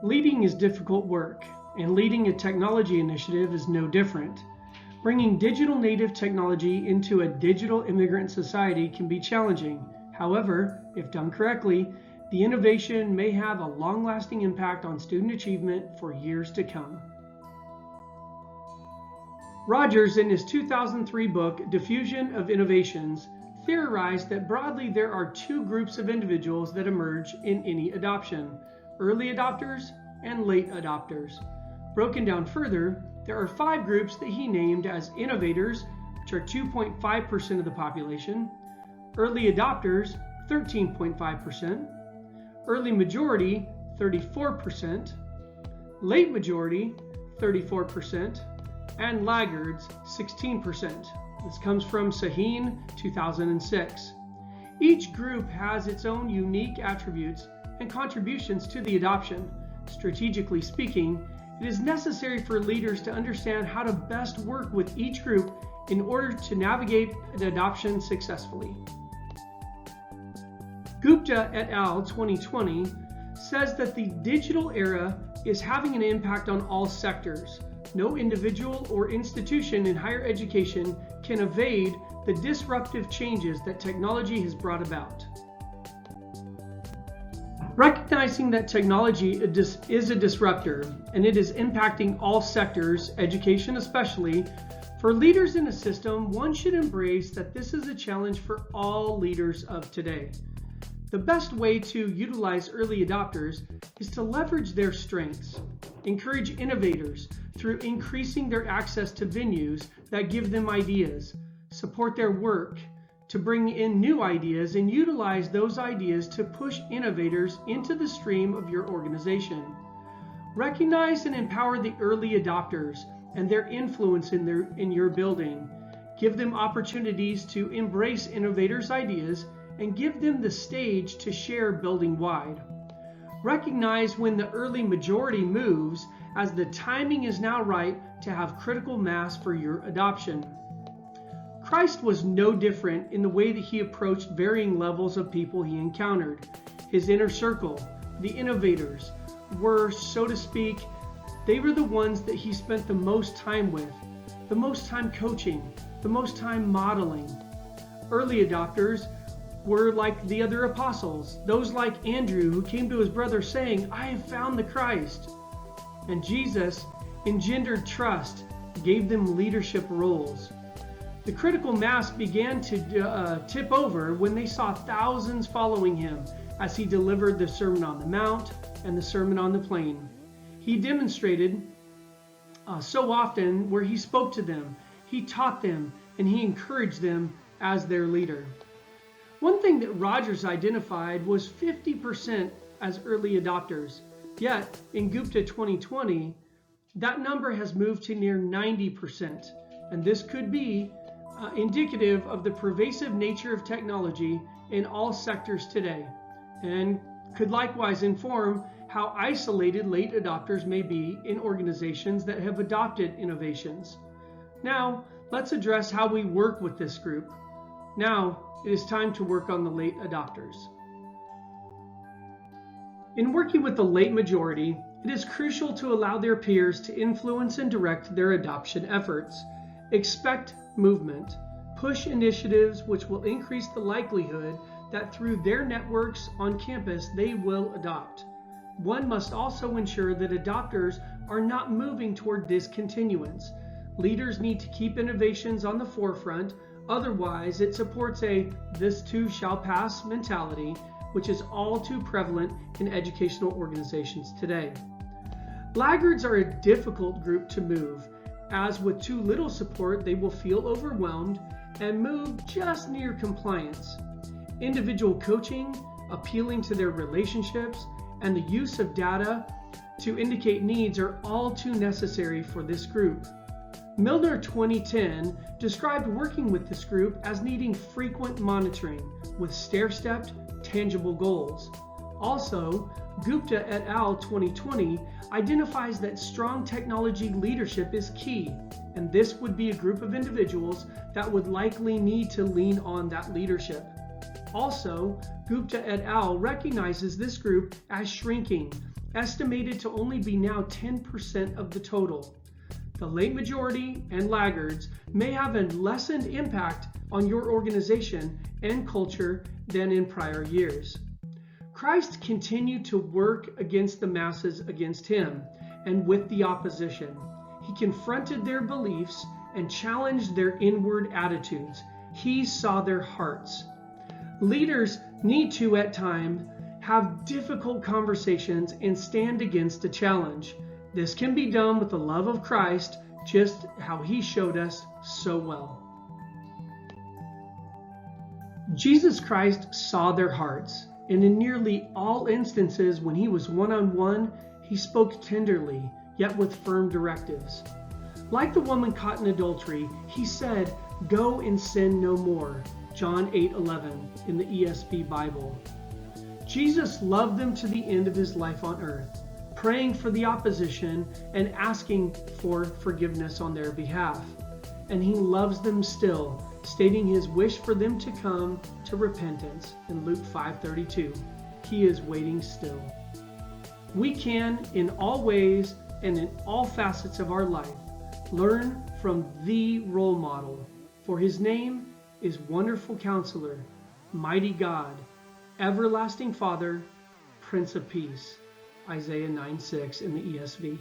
Leading is difficult work, and leading a technology initiative is no different. Bringing digital native technology into a digital immigrant society can be challenging. However, if done correctly, the innovation may have a long-lasting impact on student achievement for years to come. Rogers, in his 2003 book, Diffusion of Innovations, theorized that broadly there are two groups of individuals that emerge in any adoption: early adopters and late adopters. Broken down further, there are 5 groups that he named as innovators, which are 2.5% of the population, early adopters, 13.5%, early majority, 34%, late majority, 34%, and laggards, 16%. This comes from Sahin, 2006. Each group has its own unique attributes and contributions to the adoption. Strategically speaking, it is necessary for leaders to understand how to best work with each group in order to navigate the adoption successfully. Gupta et al. 2020 says that the digital era is having an impact on all sectors. No individual or institution in higher education can evade the disruptive changes that technology has brought about. Recognizing that technology is a disruptor and it is impacting all sectors, education especially, for leaders in a system, one should embrace that this is a challenge for all leaders of today. The best way to utilize early adopters is to leverage their strengths, encourage innovators through increasing their access to venues that give them ideas, support their work to bring in new ideas, and utilize those ideas to push innovators into the stream of your organization. Recognize and empower the early adopters and their influence in your building. Give them opportunities to embrace innovators' ideas and give them the stage to share building-wide. Recognize when the early majority moves, as the timing is now right to have critical mass for your adoption. Christ was no different in the way that he approached varying levels of people he encountered. His inner circle, the innovators, were, so to speak, they were the ones that he spent the most time with, the most time coaching, the most time modeling. Early adopters were like the other apostles, those like Andrew who came to his brother saying, "I have found the Christ." And Jesus engendered trust, gave them leadership roles. The critical mass began to tip over when they saw thousands following him as he delivered the Sermon on the Mount and the Sermon on the Plain. He demonstrated so often where he spoke to them, he taught them, and he encouraged them as their leader. One thing that Rogers identified was 50% as early adopters. Yet, in Gupta 2020, that number has moved to near 90%. And this could be indicative of the pervasive nature of technology in all sectors today, and could likewise inform how isolated late adopters may be in organizations that have adopted innovations. Now, let's address how we work with this group. Now, it is time to work on the late adopters. In working with the late majority, it is crucial to allow their peers to influence and direct their adoption efforts. Expect movement. Push initiatives which will increase the likelihood that through their networks on campus they will adopt. One must also ensure that adopters are not moving toward discontinuance. Leaders need to keep innovations on the forefront, otherwise it supports a "this too shall pass" mentality, which is all too prevalent in educational organizations today. Laggards are a difficult group to move, as with too little support they will feel overwhelmed and move just near compliance. Individual coaching, appealing to their relationships, and the use of data to indicate needs are all too necessary for this group. Milner 2010 described working with this group as needing frequent monitoring with stair-stepped, tangible goals. Also, Gupta et al. 2020 identifies that strong technology leadership is key, and this would be a group of individuals that would likely need to lean on that leadership. Also, Gupta et al. Recognizes this group as shrinking estimated to only be now 10% of the total. The late majority and laggards may have a lessened impact on your organization and culture than in prior years. Christ continued to work against the masses against him and with the opposition. He confronted their beliefs and challenged their inward attitudes. He saw their hearts. Leaders need to, at times, have difficult conversations and stand against a challenge. This can be done with the love of Christ, just how he showed us so well. Jesus Christ saw their hearts, and in nearly all instances when he was one-on-one, he spoke tenderly, yet with firm directives. Like the woman caught in adultery, he said, "Go and sin no more." John 8:11 in the ESV Bible. Jesus loved them to the end of his life on earth, praying for the opposition and asking for forgiveness on their behalf. And he loves them still, stating his wish for them to come to repentance in Luke 5:32. He is waiting still. We can, in all ways and in all facets of our life, learn from the role model, for his name is Wonderful Counselor, Mighty God, Everlasting Father, Prince of Peace. Isaiah 9:6 in the ESV.